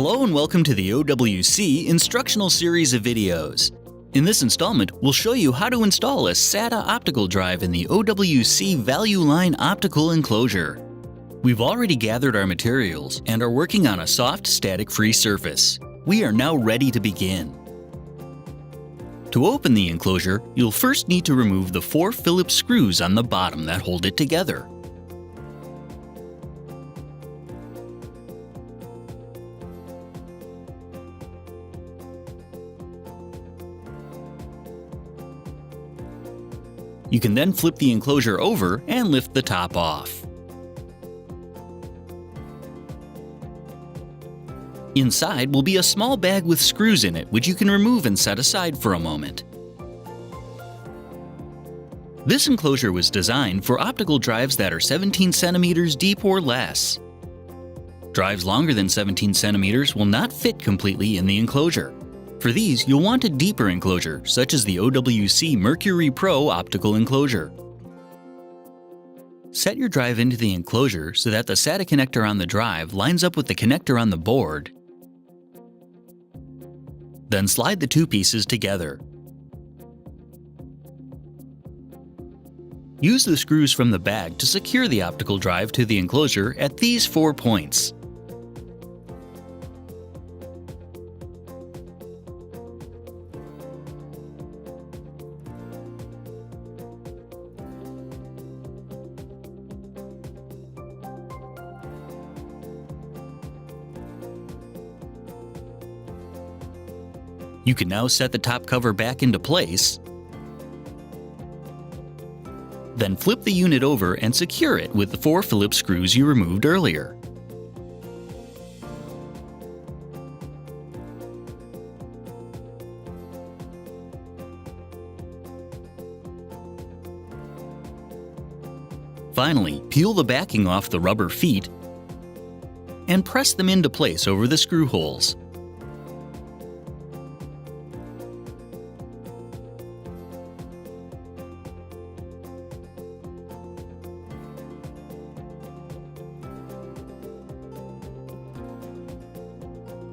Hello and welcome to the OWC instructional series of videos. In this installment, we'll show you how to install a SATA optical drive in the OWC Value Line Optical Enclosure. We've already gathered our materials and are working on a soft, static-free surface. We are now ready to begin. To open the enclosure, you'll first need to remove the 4 Phillips screws on the bottom that hold it together. You can then flip the enclosure over and lift the top off. Inside will be a small bag with screws in it, which you can remove and set aside for a moment. This enclosure was designed for optical drives that are 17 centimeters deep or less. Drives longer than 17 centimeters will not fit completely in the enclosure. For these, you'll want a deeper enclosure, such as the OWC Mercury Pro optical enclosure. Set your drive into the enclosure so that the SATA connector on the drive lines up with the connector on the board. Then slide the 2 pieces together. Use the screws from the bag to secure the optical drive to the enclosure at these 4 points. You can now set the top cover back into place, then flip the unit over and secure it with the 4 Phillips screws you removed earlier. Finally, peel the backing off the rubber feet and press them into place over the screw holes.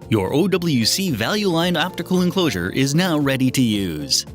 Your OWC Value Line optical enclosure is now ready to use.